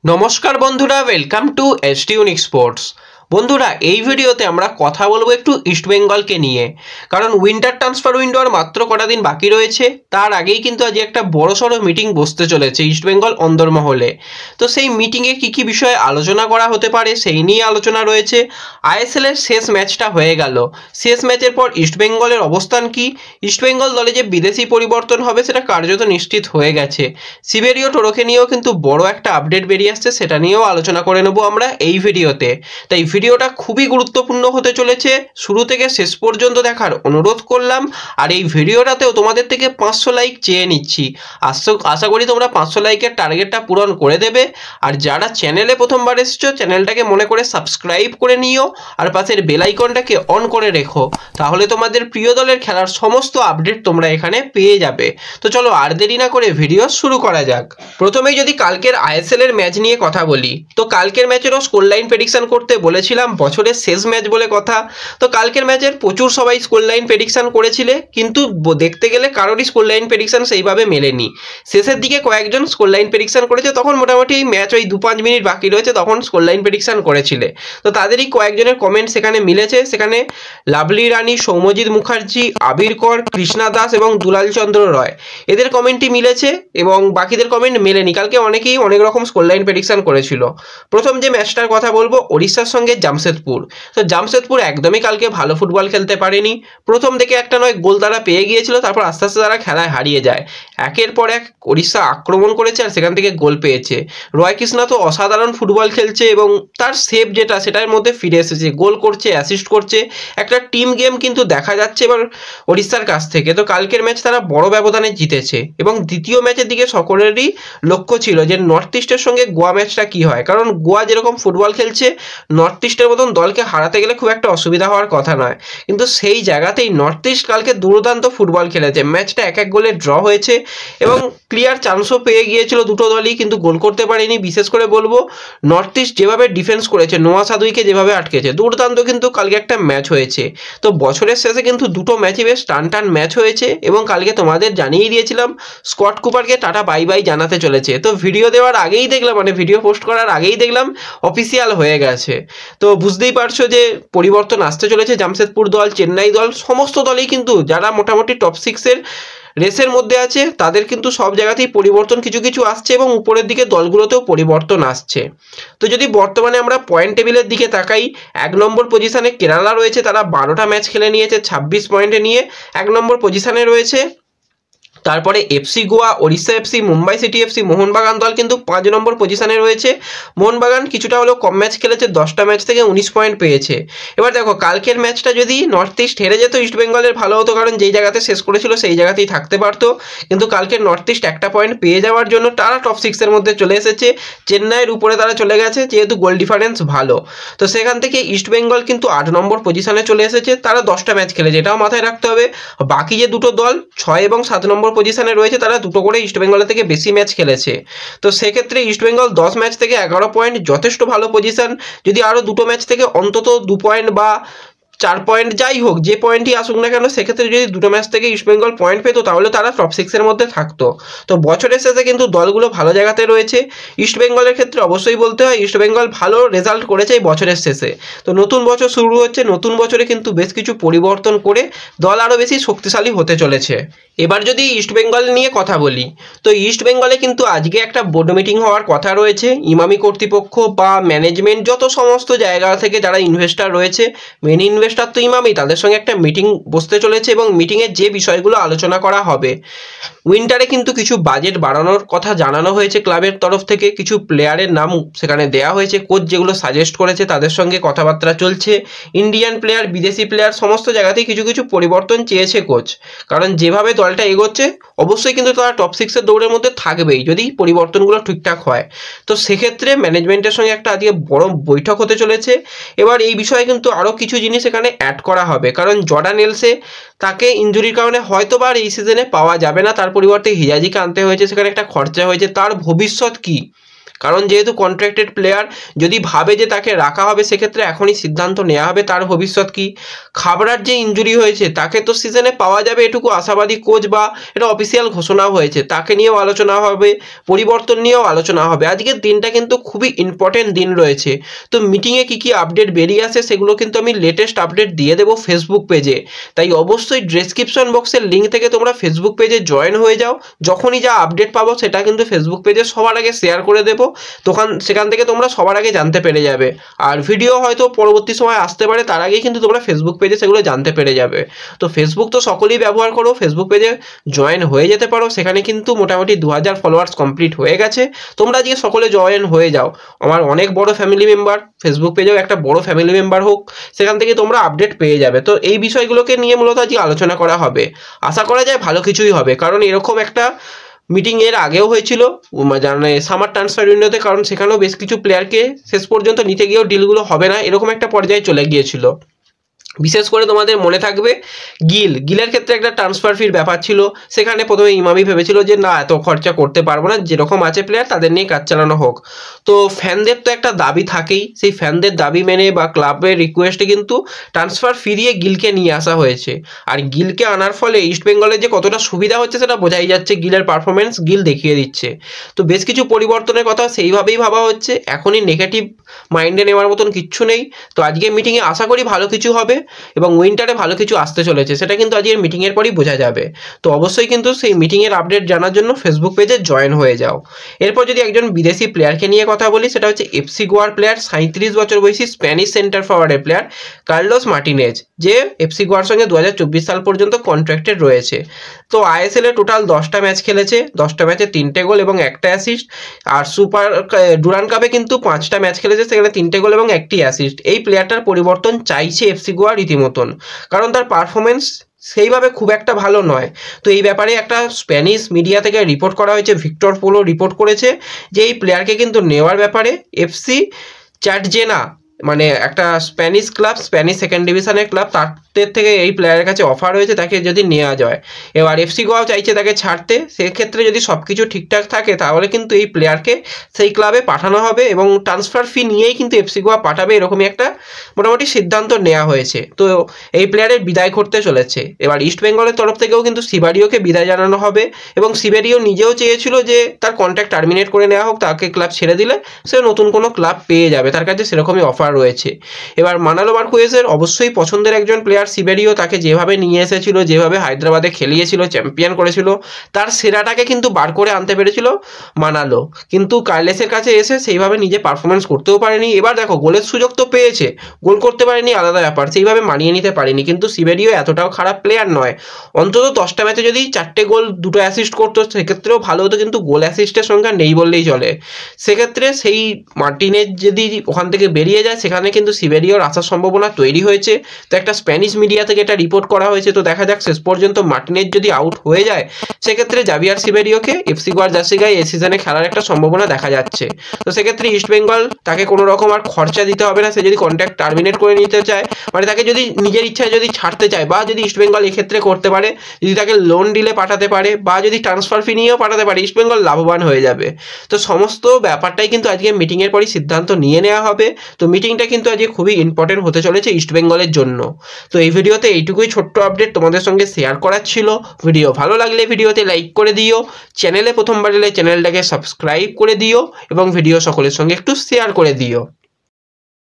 নমস্কার বন্ধুরা, welcome to ST unique sports. বন্ধুরা, এই ভিডিওতে আমরা কথা বলবো একটু ইস্টবেঙ্গলকে নিয়ে, কারণ উইন্টার ট্রান্সফার উইন্ডো আর মাত্র কটা দিন বাকি রয়েছে। তার আগেই কিন্তু আজ একটা বড়সড় মিটিং বসতে চলেছে ইস্টবেঙ্গল অন্দরমহলে। তো সেই মিটিংয়ে কী কী বিষয়ে আলোচনা করা হতে পারে সেই নিয়ে আলোচনা রয়েছে। আইএসএলের শেষ ম্যাচটা হয়ে গেল, শেষ ম্যাচের পর ইস্টবেঙ্গলের অবস্থান কি, ইস্টবেঙ্গল দলে যে বিদেশি পরিবর্তন হবে সেটা কার্যত নিশ্চিত হয়ে গেছে। সিবেরিও টোরোকে নিয়েও কিন্তু বড় একটা আপডেট বেরিয়ে আসছে, সেটা নিয়েও আলোচনা করে নেবো আমরা এই ভিডিওতে। তাই ভিডিওটা খুবই গুরুত্বপূর্ণ হতে চলেছে, শুরু থেকে শেষ পর্যন্ত দেখার অনুরোধ করলাম। আর এই ভিডিওটাতেও তোমাদের থেকে 500 লাইক চেয়ে নিচ্ছি। আশা করি তোমরা 500 লাইকের টার্গেটটা পূরণ করে দেবে। আর যারা চ্যানেলে প্রথমবার এসেছো, চ্যানেলটাকে মনে করে সাবস্ক্রাইব করে নিও আর পাশের বেল আইকনটাকে অন করে রেখো, তাহলে তোমাদের প্রিয় দলের খেলার সমস্ত আপডেট তোমরা এখানে পেয়ে যাবে। তো চলো আর দেরি না করে ভিডিও শুরু করা যাক। প্রথমেই যদি কালকের আইএসএল এর ম্যাচ নিয়ে কথা বলি, তো কালকের ম্যাচেরও স্কোর লাইন প্রেডিকশন করতে বলেছিলাম, বছরের শেষ ম্যাচ বলে কথা। তো কালকের ম্যাচের প্রচুর সবাই স্কোর লাইন প্রেডিকশন করেছিলে, কিন্তু দেখতে গেলে কারোরই স্কোর লাইন প্রেডিকশন সেইভাবে মেলেনি। শেষের দিকে কয়েকজন স্কোর লাইন প্রেডিকশন করেছে, তখন মোটামুটি ম্যাচ ওই 2-5 মিনিট বাকি রয়েছে, তখন স্কোর লাইন প্রেডিকশন করেছিলে। তো তাদেরই কয়েকজনের কমেন্ট সেখানে মিলেছে। সেখানে লাভলি রানী, সৌম্যজিৎ মুখার্জি, আবির কর, কৃষ্ণা দাস এবং দুলাল চন্দ্র রয়, এদের কমেন্টই মিলেছে এবং বাকিদের কমেন্ট মেলেনি। কালকে অনেকেই অনেক রকম স্কোর লাইন প্রেডিকশন করেছিল। প্রথম যে ম্যাচটার কথা বলবো, ওড়িশার সঙ্গে জামশেদপুর। তো জামশেদপুর একদমই কালকে ভালো ফুটবল খেলতে পারেনি। প্রথম দিকে একটা নয় গোল তারা পেয়ে গিয়েছিল, তারপর আস্তে আস্তে তারা খেলায় হারিয়ে যায়। একের পর এক ওড়িশা আক্রমণ করেছে আর সেখান থেকে গোল পেয়েছে। রয় কৃষ্ণা তো অসাধারণ ফুটবল খেলছে এবং তার সেভ যেটা সেটার মধ্যে ফিরে এসেছে, গোল করছে, অ্যাসিস্ট করছে। একটা টিম গেম কিন্তু দেখা যাচ্ছে এবার ওড়িশার কাছ থেকে। তো কালকের ম্যাচ তারা বড় ব্যবধানে জিতেছে এবং দ্বিতীয় ম্যাচের দিকে সকলেরই লক্ষ্য ছিল যে নর্থ ইস্টের সঙ্গে গোয়া ম্যাচটা কি হয়, কারণ গোয়া যেরকম ফুটবল খেলছে নর্থ ইস্টের মতন দলকে হারাতে গেলে খুব একটা অসুবিধা হওয়ার কথা নয়, কিন্তু সেই জায়গাতেই নর্থ ইস্ট কালকে দুর্দান্ত ফুটবল খেলেছে। ম্যাচটা 1-1 গোলে ড্র হয়েছে এবং ক্লিয়ার চান্সও পেয়ে গিয়েছিল দুটো দলই, কিন্তু গোল করতে পারেনি। বিশেষ করে বলবো নর্থ ইস্ট যেভাবে ডিফেন্স করেছে, নোয়া সাদুইকে যেভাবে আটকেছে, দুর্দান্ত কিন্তু কালকে একটা ম্যাচ হয়েছে। তো বছরের শেষে কিন্তু দুটো ম্যাচই বেশ টান টান ম্যাচ হয়েছে এবং কালকে তোমাদের জানিয়ে দিয়েছিলাম স্কট কুপারকে টাটা বাই বাই জানাতে চলেছে। তো ভিডিও দেওয়ার আগেই দেখলাম, মানে ভিডিও পোস্ট করার আগেই দেখলাম অফিসিয়াল হয়ে গেছে। তো বুঝতেই পারছো যে পরিবর্তন আসতে চলেছে। জামশেদপুর দল, চেন্নাই দল, সমস্ত দলই কিন্তু যারা মোটামুটি টপ 6-এর রেসের মধ্যে আছে তাদের কিন্তু সব জায়গাতেই পরিবর্তন কিছু কিছু আসছে এবং উপরের দিকে দলগুলোতেও পরিবর্তন আসছে। তো যদি বর্তমানে আমরা পয়েন্ট টেবিলের দিকে তাকাই, 1 নম্বর পজিশনে কেরালা রয়েছে, তারা 12টা ম্যাচ খেলে নিয়েছে 26 পয়েন্টে নিয়ে 1 নম্বর পজিশনে রয়েছে। তারপরে FC Goa, Odisha FC, Mumbai city FC, Mohun Bagan দল কিন্তু 5 নম্বর পজিশনে রয়েছে। মোহনবাগান কিছুটা হলেও কম ম্যাচ খেলেছে, 10টা ম্যাচ থেকে 19 পয়েন্ট পেয়েছে। এবার দেখো কালকের ম্যাচটা যদি নর্থ ইস্ট হেরে যেত ইস্টবেঙ্গলের ভালো হতো, কারণ যেই জায়গাতে শেষ করেছিল সেই জায়গাতেই থাকতে পারতো। কিন্তু কালকে নর্থ ইস্ট একটা পয়েন্ট পেয়ে যাওয়ার জন্য তারা টপ 6-এর মধ্যে চলে এসেছে। চেন্নাইয়ের উপরে তারা চলে গেছে যেহেতু গোল ডিফারেন্স ভালো। তো সেখান থেকে ইস্টবেঙ্গল কিন্তু 8 নম্বর পজিশনে চলে এসেছে, তারা 10টা ম্যাচ খেলেছে, এটাও মাথায় রাখতে হবে। বাকি যে দুটো দল 6 এবং 7 নম্বর পজিশনে রয়েছে তারা দুটো করে ইস্টবেঙ্গলের থেকে বেশি ম্যাচ খেলেছে। তো সেক্ষেত্রে ইস্টবেঙ্গল 10 ম্যাচ থেকে 11 পয়েন্ট, যথেষ্ট ভালো পজিশন। যদি আরও দুটো ম্যাচ থেকে অন্তত 2 পয়েন্ট বা 4 পয়েন্ট যাই হোক, যে পয়েন্টই আসুক না কেন, সেক্ষেত্রে যদি দুটো ম্যাচ থেকে ইস্টবেঙ্গল পয়েন্ট পেতো তাহলে তারা টপ 6-এর মধ্যে থাকতো। তো বছরের শেষে কিন্তু দলগুলো ভালো জায়গাতে রয়েছে। ইস্টবেঙ্গলের ক্ষেত্রে অবশ্যই বলতে হয় ইস্টবেঙ্গল ভালো রেজাল্ট করেছে এই বছরের শেষে। তো নতুন বছর শুরু হচ্ছে, নতুন বছরে কিন্তু বেশ কিছু পরিবর্তন করে দল আরও বেশি শক্তিশালী হতে চলেছে। এবার যদি ইস্টবেঙ্গল নিয়ে কথা বলি, তো ইস্টবেঙ্গলে কিন্তু আজকে একটা বোর্ড মিটিং হওয়ার কথা রয়েছে। ইমামি কর্তৃপক্ষ বা ম্যানেজমেন্ট, যত সমস্ত জায়গা থেকে যারা ইনভেস্টার রয়েছে, মেন ইনভেস্টার তো ইমামি, তাদের সঙ্গে একটা মিটিং বসতে চলেছে এবং মিটিংয়ে যে বিষয়গুলো আলোচনা করা হবে, উইন্টারে কিন্তু কিছু বাজেট বাড়ানোর কথা জানানো হয়েছে ক্লাবের তরফ থেকে, কিছু প্লেয়ারের নাম সেখানে দেওয়া হয়েছে, কোচ যেগুলো সাজেস্ট করেছে তাদের সঙ্গে কথাবার্তা চলছে। ইন্ডিয়ান প্লেয়ার, বিদেশি প্লেয়ার, সমস্ত জায়গাতেই কিছু কিছু পরিবর্তন চেয়েছে কোচ, কারণ যেভাবে দলটা এগোচ্ছে অবশ্যই কিন্তু তারা টপ 6-এর দৌড়ের মধ্যে থাকবেই যদি পরিবর্তনগুলো ঠিকঠাক হয়। তো সেক্ষেত্রে ম্যানেজমেন্টের সঙ্গে একটা আজকে বড় বৈঠক হতে চলেছে। এবার এই বিষয়ে কিন্তু আরও কিছু জিনিস এখানে অ্যাড করা হবে, কারণ জর্ডান এলসে তাকে ইনজুরির কারণে হয়তো বা এই সিজনে পাওয়া যাবে না, তার পরিবর্তে হিজাজিকে আনতে হয়েছে, সেখানে একটা খরচা হয়েছে। তার ভবিষ্যৎ কী, কারণ যেহেতু কন্ট্রাক্টেড প্লেয়ার, যদি ভাবে যে তাকে রাখা হবে সেক্ষেত্রে এখনই সিদ্ধান্ত নেওয়া হবে তার ভবিষ্যৎ কি। খাবরার যে ইনজুরি হয়েছে তাকে তো সিজনে পাওয়া যাবে এটুকু আশাবাদী কোচ, বা এটা অফিসিয়াল ঘোষণাও হয়েছে, তাকে নিয়েও আলোচনা হবে, পরিবর্তন নিয়েও আলোচনা হবে। আজকের দিনটা কিন্তু খুবই ইম্পর্টেন্ট দিন রয়েছে। তো মিটিংয়ে কী কী আপডেট বেরিয়ে আসে সেগুলো কিন্তু আমি লেটেস্ট আপডেট দিয়ে দেবো ফেসবুক পেজে, তাই অবশ্যই ডেসক্রিপশন বক্সের লিঙ্ক থেকে তোমরা ফেসবুক পেজে জয়েন হয়ে যাও। যখনই যা আপডেট পাবো সেটা কিন্তু ফেসবুক পেজে সবার আগে শেয়ার করে দেবো, সেখান থেকে তোমরা সবার আগে জানতে পেরে যাবে। আর ভিডিও হয়তো পরবর্তী সময় আসতে পারে, তার আগেই কিন্তু তোমরা ফেসবুক পেজে সেগুলো জানতে পেরে যাবে। তো ফেসবুক তো সকলেই ব্যবহার করো, ফেসবুক পেজে জয়েন হয়ে যেতে পারো। সেখানে কিন্তু মোটামুটি 2000 ফলোয়ার্স কমপ্লিট হয়ে গেছে। তোমরা আজকে সকলে জয়েন হয়ে যাও। আমার অনেক বড় ফ্যামিলি মেম্বার, ফেসবুক পেজেও একটা বড় ফ্যামিলি মেম্বার হোক, সেখান থেকে তোমরা আপডেট পেয়ে যাবে। তো এই বিষয়গুলোকে নিয়ে মূলত আজকে আলোচনা করা হবে। আশা করা যায় ভালো কিছুই হবে, কারণ এরকম একটা মিটিং এর আগেও হয়েছিল মানে সামার ট্রান্সফার উইন্ডোতে, কারণ সেখানেও বেশ কিছু প্লেয়ারকে শেষ পর্যন্ত নিতে গিয়েও ডিলগুলো হবে না, এরকম একটা পর্যায়ে চলে গিয়েছিল। বিশেষ করে তোমাদের মনে থাকবে গিলের ক্ষেত্রে একটা ট্রান্সফার ফির ব্যাপার ছিল। সেখানে প্রথমে ইমামি ভেবেছিল যে না, এত খরচা করতে পারবো না, যেরকম আছে প্লেয়ার তাদের নিয়ে কাজ চালানো হোক। তো ফ্যানদের তো একটা দাবি থাকেই, সেই ফ্যানদের দাবি মেনে বা ক্লাবের রিকোয়েস্টে কিন্তু ট্রান্সফার ফিরিয়ে গিলকে নিয়ে আসা হয়েছে। আর গিলকে আনার ফলে ইস্টবেঙ্গলের যে কতটা সুবিধা হচ্ছে সেটা বোঝাই যাচ্ছে, গিলের পারফরমেন্স গিল দেখিয়ে দিচ্ছে। তো বেশ কিছু পরিবর্তনের কথা সেইভাবেই ভাবা হচ্ছে, এখনই নেগেটিভ মাইন্ডে নেওয়ার মতন কিচ্ছু নেই। তো আজকে মিটিংয়ে আশা করি ভালো কিছু হবে এবং উইন্টারে ভালো কিছু আসতে চলেছে, সেটা কিন্তু আজকের মিটিংয়ের পরই বোঝা যাবে। তো অবশ্যই কিন্তু সেই মিটিংয়ের আপডেট জানার জন্য ফেসবুক পেজে জয়েন হয়ে যাও। এরপর যদি একজন বিদেশি প্লেয়ারকে নিয়ে কথা বলি, সেটা হচ্ছে এফসি গোয়ার প্লেয়ার, 37 বছর বয়সী স্প্যানিশ সেন্টার ফরওয়ার্ডের প্লেয়ার কার্লোস মার্টিনেজ, যে এফসি গোয়ার সঙ্গে 2024 সাল পর্যন্ত কন্ট্রাক্টেড রয়েছে। তো আইএসএলে টোটাল 10টা ম্যাচ খেলেছে, 10টা ম্যাচে 3টে গোল এবং 1টা অ্যাসিস্ট। আর সুপার ডুরান কাপে কিন্তু 5টা ম্যাচ খেলেছে, সেখানে 3টে গোল এবং 1টি অ্যাসিস্ট। এই প্লেয়ারটার পরিবর্তন চাইছে এফসি গোয়া রীতিমতন, কারণ তার পারফরমেন্স সেইভাবে খুব একটা ভালো নয়। তো এই ব্যাপারে একটা স্প্যানিশ মিডিয়া থেকে রিপোর্ট করা হয়েছে, ভিক্টর পোলো রিপোর্ট করেছে যে এই প্লেয়ারকে কিন্তু নেওয়ার ব্যাপারে এফসি চ্যাটজেনা, মানে একটা স্প্যানিশ ক্লাব, স্প্যানিশ সেকেন্ড ডিভিশনের ক্লাব, তাদের থেকে এই প্লেয়ারের কাছে অফার হয়েছে তাকে যদি নেওয়া যায়। এবার এফসি গোয়াও চাইছে তাকে ছাড়তে। সেক্ষেত্রে যদি সব কিছু ঠিকঠাক থাকে তাহলে কিন্তু এই প্লেয়ারকে সেই ক্লাবে পাঠানো হবে এবং ট্রান্সফার ফি নিয়েই কিন্তু এফসি গোয়া পাঠাবে, এরকমই একটা মোটামুটি সিদ্ধান্ত নেওয়া হয়েছে। তো এই প্লেয়ারের বিদায় করতে চলেছে। এবার ইস্ট বেঙ্গলের তরফ থেকেও কিন্তু সিবারিওকে বিদায় জানানো হবে এবং সিবারিও নিজেও চেয়েছিল যে তার কন্ট্রাক্ট টার্মিনেট করে নেওয়া হোক, তাকে ক্লাব ছেড়ে দিলে সে নতুন কোনো ক্লাব পেয়ে যাবে, তার কাছে সেরকমই অফার রয়েছে। এবার মানালো মার্কুয়েজের অবশ্যই পছন্দের একজন প্লেয়ার সিবেরিও, তাকে যেভাবে নিয়ে এসেছিল, যেভাবে হায়দ্রাবাদে খেলিয়েছিল, চ্যাম্পিয়ন করেছিল, তার সেরাটাকে কিন্তু বার করে আনতে পেরেছিল মানালো, কিন্তু কার্লেসের কাছে এসে সেইভাবে নিজে পারফরমেন্স করতেও পারেনি। এবার দেখো গোলের সুযোগ তো পেয়েছে, গোল করতে পারেনি আলাদা ব্যাপার, সেইভাবে মানিয়ে নিতে পারেনি, কিন্তু সিবেরিও এতটাও খারাপ প্লেয়ার নয়। অন্তত 10টা ম্যাচে যদি 4টে গোল 2টো অ্যাসিস্ট করতো সেক্ষেত্রেও ভালো হতো, কিন্তু গোল অ্যাসিস্টের সংখ্যা নেই বললেই চলে। সেক্ষেত্রে সেই মার্টিনেজ যদি ওখান থেকে বেরিয়ে যায়, সেখানে কিন্তু সিবেরিওর আসার সম্ভাবনা তৈরি হয়েছে। তো একটা স্প্যানিশ মিডিয়া থেকে এটা রিপোর্ট করা হয়েছে। তো দেখা যাক শেষ পর্যন্ত মার্টিনেজ যদি আউট হয়ে যায় সেক্ষেত্রে জাভিয়ার সিবেরিওকে এফসি গোয়ার জার্সি গায়ে এই সিজনে খেলার একটা সম্ভাবনা দেখা যাচ্ছে। তো সেক্ষেত্রে ইস্টবেঙ্গল তাকে কোনো রকম আর খরচা দিতে হবে না, সে যদি কন্ট্রাক্ট টার্মিনেট করে নিতে চায়, মানে তাকে যদি নিজের ইচ্ছায় যদি ছাড়তে চায়, বা যদি ইস্টবেঙ্গল এক্ষেত্রে করতে পারে, যদি তাকে লোন ডিলে পাঠাতে পারে বা যদি ট্রান্সফার ফি নিয়েও পাঠাতে পারে, ইস্টবেঙ্গল লাভবান হয়ে যাবে। তো সমস্ত ব্যাপারটাই কিন্তু আজকে মিটিংয়ের পরই সিদ্ধান্ত নিয়ে নেওয়া হবে। তো মিটিংটা কিন্তু আজকে খুবই ইম্পর্টেন্ট হতে চলেছে ইস্টবেঙ্গলের জন্য। তো এই ভিডিওতে এইটুকুই ছোট্ট আপডেট তোমাদের সঙ্গে শেয়ার করার ছিল। ভিডিও ভালো লাগলে ভিডিওতে লাইক করে দিও, চ্যানেলে প্রথমবার এলে চ্যানেলটাকে সাবস্ক্রাইব করে দিও এবং ভিডিও সকলের সঙ্গে একটু শেয়ার করে দিও।